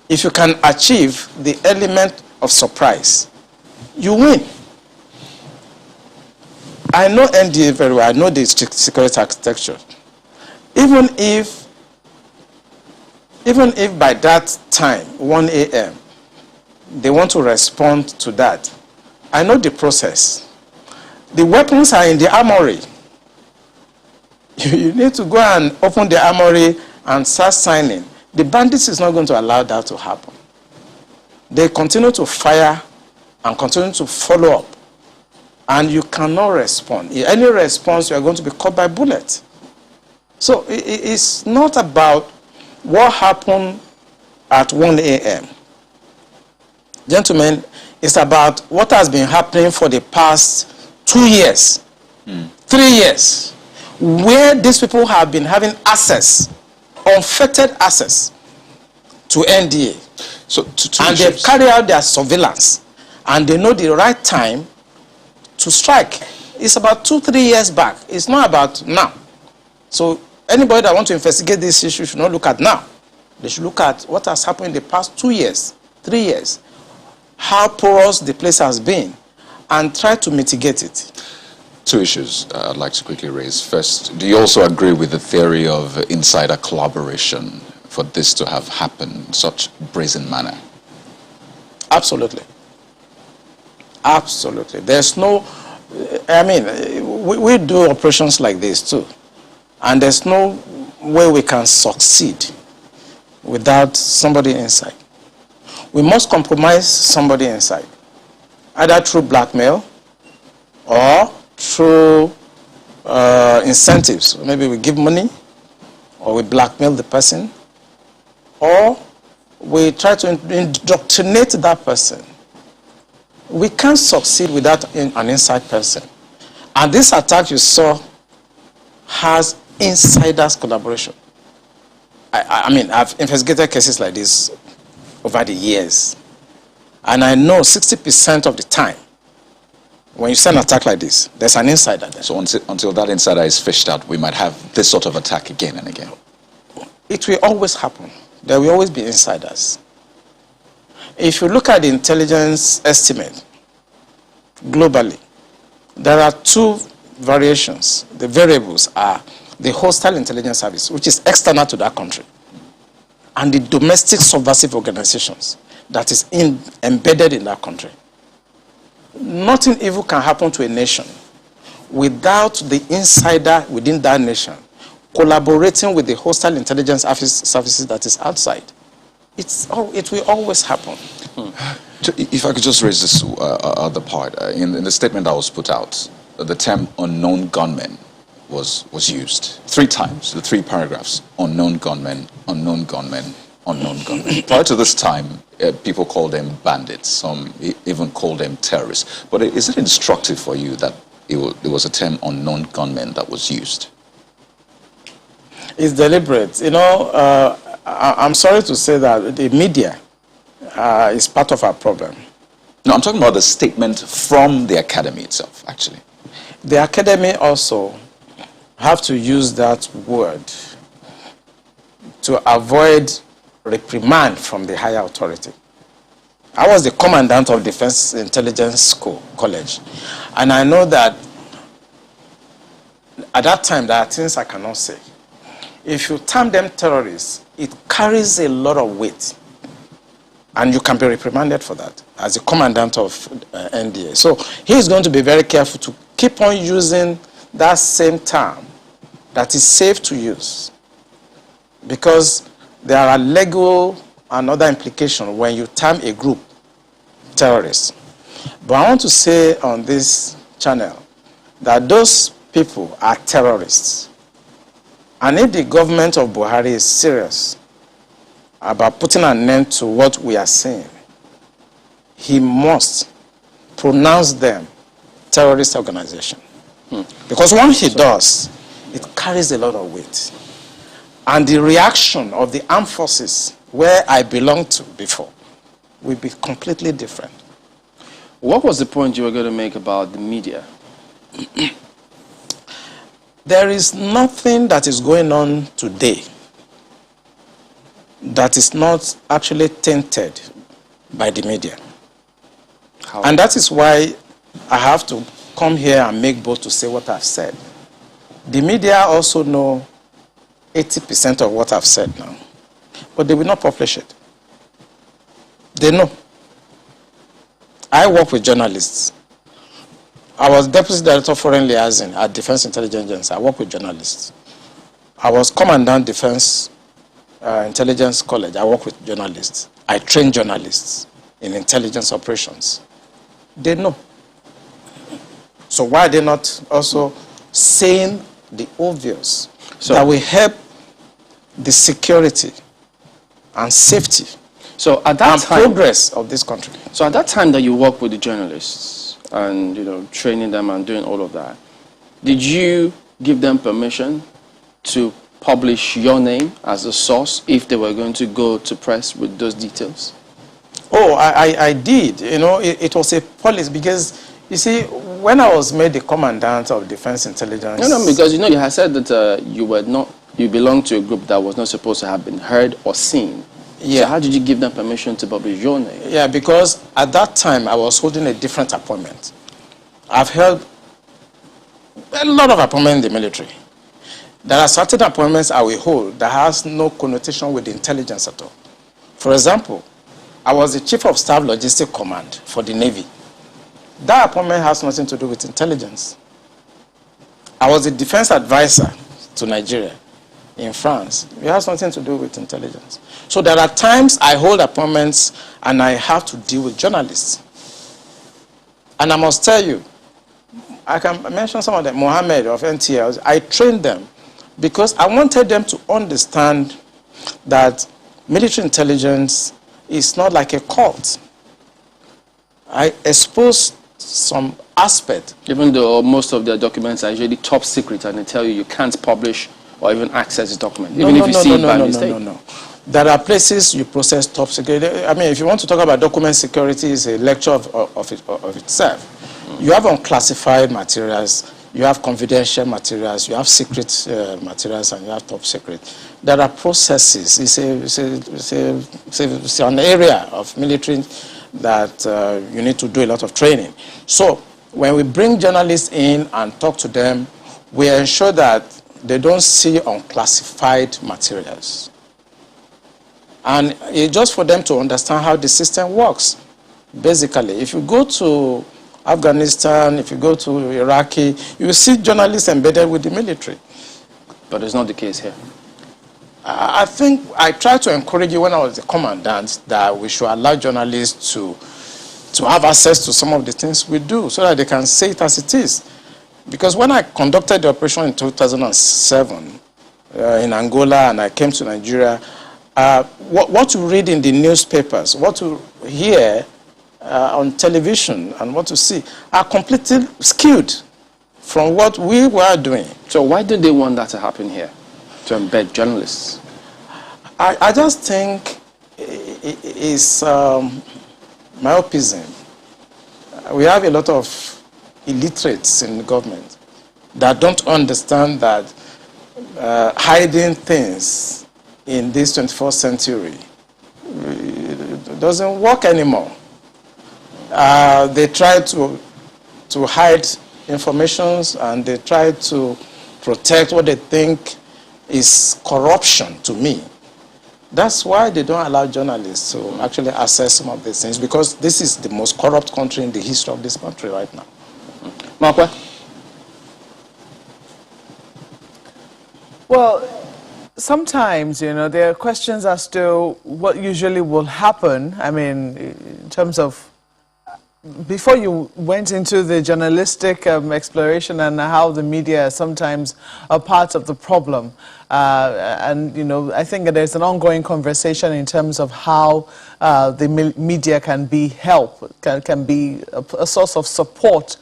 if you can achieve the element of surprise, you win. I know NDA very well. I know the security architecture. Even if by that time, 1 a.m., they want to respond to that, I know the process. The weapons are in the armory. You need to go and open the armory and start signing. The bandits is not going to allow that to happen. They continue to fire and continue to follow up. And you cannot respond. In any response, you are going to be caught by bullets. So it's not about what happened at 1 a.m. Gentlemen, it's about what has been happening for the past 2 years, 3 years, where these people have been having access, unfettered access to NDA. So and they've carried out their surveillance, and they know the right time to strike. It's about 2-3 years back. It's not about now. So anybody that wants to investigate this issue should not look at now. They should look at what has happened in the past 2 years, 3 years, how porous the place has been, and try to mitigate it. Two issues I'd like to quickly raise. First, do you also agree with the theory of insider collaboration for this to have happened in such brazen manner? Absolutely. Absolutely. There's no, I mean, we do operations like this too. And there's no way we can succeed without somebody inside. We must compromise somebody inside, either through blackmail or through incentives. Maybe we give money, or we blackmail the person, or we try to indoctrinate that person. We can't succeed without an inside person. And this attack you saw has insiders collaboration. I mean, I've investigated cases like this over the years. And I know 60% of the time, when you send an attack like this, there's an insider there. So until that insider is fished out, we might have this sort of attack again and again. It will always happen. There will always be insiders. If you look at the intelligence estimate globally, there are two variations. The variables are the hostile intelligence service, which is external to that country, and the domestic subversive organizations that is embedded in that country. Nothing evil can happen to a nation without the insider within that nation collaborating with the hostile intelligence services that is outside. It will always happen. If I could just raise this other part. In the statement that was put out, the term unknown gunmen was used 3 times, the 3 paragraphs: unknown gunmen, unknown gunmen, unknown gunmen. Prior to this time, people called them bandits, some even called them terrorists. But is it instructive for you that it was a term unknown gunmen that was used? It's deliberate. You know, I'm sorry to say that the media is part of our problem. No, I'm talking about the statement from the academy itself, actually. The academy also have to use that word to avoid reprimand from the higher authority. I was the commandant of Defense Intelligence College, and I know that at that time there are things I cannot say. If you term them terrorists, it carries a lot of weight, and you can be reprimanded for that as the commandant of NDA. So he is going to be very careful to keep on using that same term that is safe to use, because there are legal and other implications when you term a group terrorists. But I want to say on this channel that those people are terrorists. And if the government of Buhari is serious about putting an end to what we are saying, he must pronounce them terrorist organization. Because once he does, it carries a lot of weight. And the reaction of the armed forces, where I belonged to before, will be completely different. What was the point you were going to make about the media? There is nothing that is going on today that is not actually tainted by the media. How? And that is why I have to come here and make bold to say what I've said. The media also know 80% of what I've said now, but they will not publish it. They know. I work with journalists. I was Deputy Director of Foreign Liaison at Defense Intelligence Agency. I work with journalists. I was Commandant Defense Intelligence College. I work with journalists. I train journalists in intelligence operations. They know. So why are they not also saying the obvious that will help the security and safety at that and time, progress of this country? So at that time that you worked with the journalists and training them and doing all of that, did you give them permission to publish your name as a source if they were going to go to press with those details? Oh, I did. It was a policy because, you see, when I was made the commandant of Defense Intelligence... No, because you had said that you belonged to a group that was not supposed to have been heard or seen. Yeah. So how did you give them permission to publish your name? Yeah, because at that time I was holding a different appointment. I've held a lot of appointments in the military. There are certain appointments I will hold that has no connotation with intelligence at all. For example, I was the Chief of Staff Logistic Command for the Navy. That appointment has nothing to do with intelligence. I was the defense advisor to Nigeria in France. It has nothing to do with intelligence. So there are times I hold appointments and I have to deal with journalists. And I must tell you, I can mention some of them. Mohammed of NTL, I trained them because I wanted them to understand that military intelligence is not like a cult. I exposed some aspect. Even though most of their documents are usually top secret and they tell you can't publish or even access the document, even if you see it by mistake. No. There are places you process top secret. I mean, if you want to talk about document security, it's a lecture of itself. You have unclassified materials, you have confidential materials, you have secret materials, and you have top secret. There are processes. It's an area of military that you need to do a lot of training. So when we bring journalists in and talk to them, we ensure that they don't see unclassified materials. And it's just for them to understand how the system works. Basically, if you go to Afghanistan, if you go to Iraqi, you see journalists embedded with the military. But it's not the case here. I think I tried to encourage you when I was the commandant that we should allow journalists to have access to some of the things we do so that they can say it as it is. Because when I conducted the operation in 2007 in Angola and I came to Nigeria, what you read in the newspapers, what you hear on television and what you see are completely skewed from what we were doing. So why did they want that to happen here, to embed journalists? I just think it's myopism. We have a lot of illiterates in the government that don't understand that hiding things in this 21st century it doesn't work anymore. They try to hide informations and they try to protect what they think is corruption to me. That's why they don't allow journalists to actually access some of these things, because this is the most corrupt country in the history of this country right now. Markwa? Well, sometimes, there are questions as to what usually will happen. I mean, in terms of, before you went into the journalistic exploration and how the media is sometimes a part of the problem. And, I think that there's an ongoing conversation in terms of how the media can be can be a source of support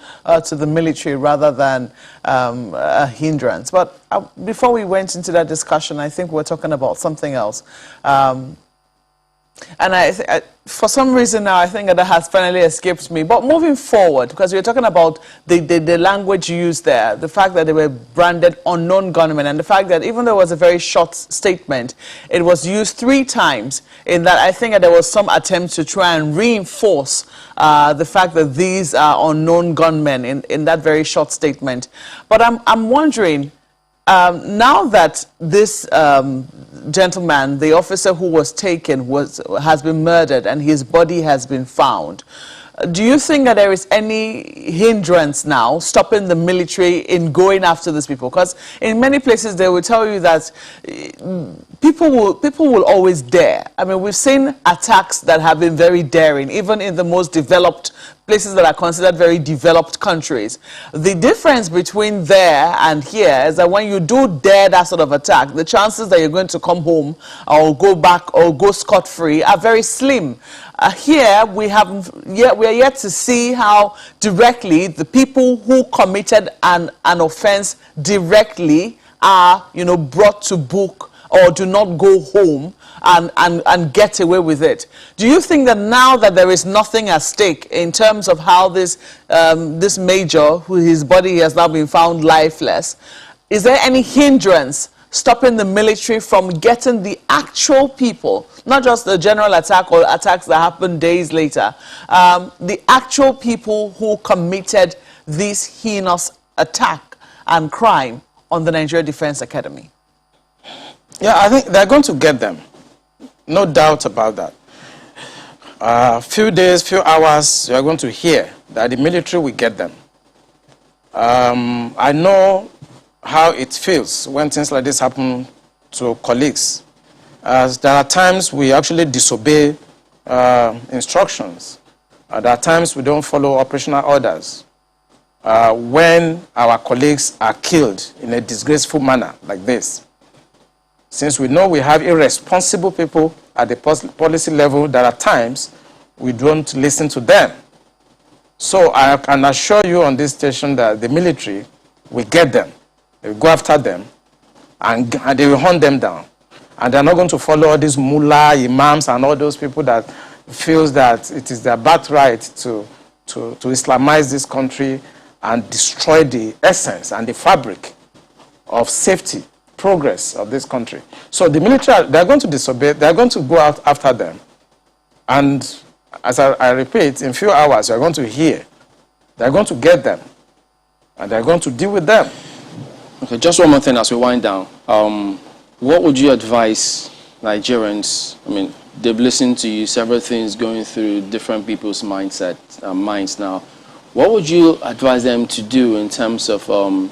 to the military rather than a hindrance. But before we went into that discussion, I think we're talking about something else. And for some reason now, I think that has finally escaped me. But moving forward, because we're talking about the language used there, the fact that they were branded unknown gunmen, and the fact that even though it was a very short statement, it was used 3 times, in that I think that there was some attempt to try and reinforce the fact that these are unknown gunmen in that very short statement. But I'm wondering, now that this gentleman, the officer who was taken, has been murdered and his body has been found, do you think that there is any hindrance now stopping the military in going after these people? Because in many places they will tell you that people will always dare. I mean, we've seen attacks that have been very daring, even in the most developed places that are considered very developed countries. The difference between there and here is that when you do dare that sort of attack, the chances that you're going to come home or go back or go scot-free are very slim. Here we are yet to see how directly the people who committed an offense directly are, brought to book or do not go home and get away with it. Do you think that now that there is nothing at stake in terms of how this major, his body has now been found lifeless, is there any hindrance stopping the military from getting the actual people, not just the general attack or attacks that happened days later, the actual people who committed this heinous attack and crime on the Nigeria Defense Academy? Yeah, I think they're going to get them. No doubt about that. Few days, few hours, you're going to hear that the military will get them. I know how it feels when things like this happen to colleagues. There are times we actually disobey instructions. There are times we don't follow operational orders. When our colleagues are killed in a disgraceful manner like this, since we know we have irresponsible people at the policy level, there are times we don't listen to them. So I can assure you on this station that the military will get them. They will go after them and they will hunt them down. And they're not going to follow all these mullah, imams, and all those people that feels that it is their birthright to Islamize this country and destroy the essence and the fabric of safety, progress of this country. So the military, they're going to disobey, they're going to go out after them. And as I repeat, in a few hours, you're going to hear, they're going to get them, and they're going to deal with them. Okay, just one more thing as we wind down. What would you advise Nigerians? I mean, they've listened to you, several things going through different people's minds now. What would you advise them to do in terms of, in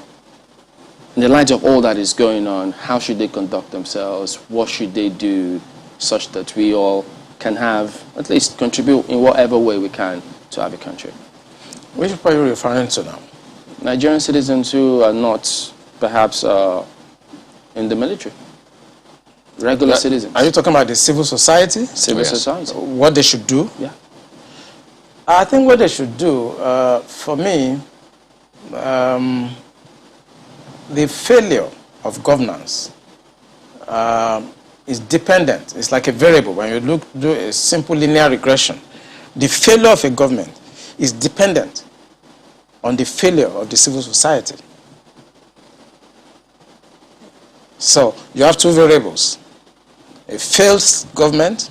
the light of all that is going on, how should they conduct themselves? What should they do such that we all can have, at least contribute in whatever way we can to have a country? Which people are you referring to now? Nigerian citizens who are not perhaps in the military. Regular citizens. Are you talking about the civil society? Civil society. What they should do? Yeah. I think what they should do, for me, the failure of governance is dependent. It's like a variable. When you do a simple linear regression, the failure of a government is dependent on the failure of the civil society. So you have two variables: a failed government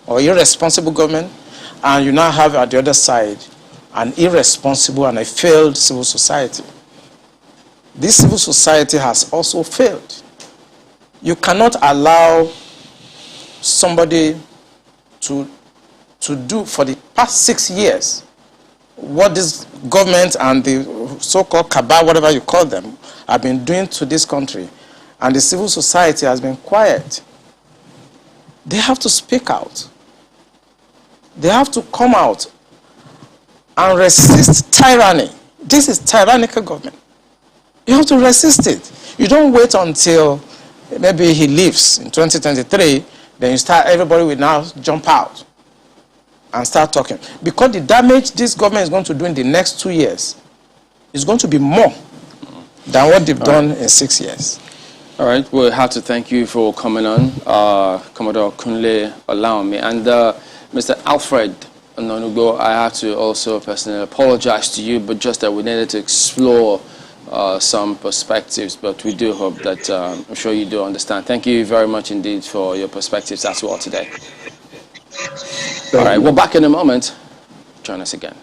or irresponsible government, and you now have at the other side an irresponsible and a failed civil society. This civil society has also failed. You cannot allow somebody to do for the past 6 years what this government and the so-called cabal, whatever you call them, have been doing to this country, and the civil society has been quiet. They have to speak out. They have to come out and resist tyranny. This is tyrannical government. You have to resist it. You don't wait until maybe he leaves in 2023, then you start, everybody will now jump out and start talking. Because the damage this government is going to do in the next 2 years is going to be more than what they've done in 6 years. All right, we'll have to thank you for coming on, Commodore Kunle Olawumi. And Mr. Alfred Ononugo, I have to also personally apologize to you, but just that we needed to explore some perspectives, but we do hope that, I'm sure you do understand. Thank you very much indeed for your perspectives as well today. All right, we're back in a moment. Join us again.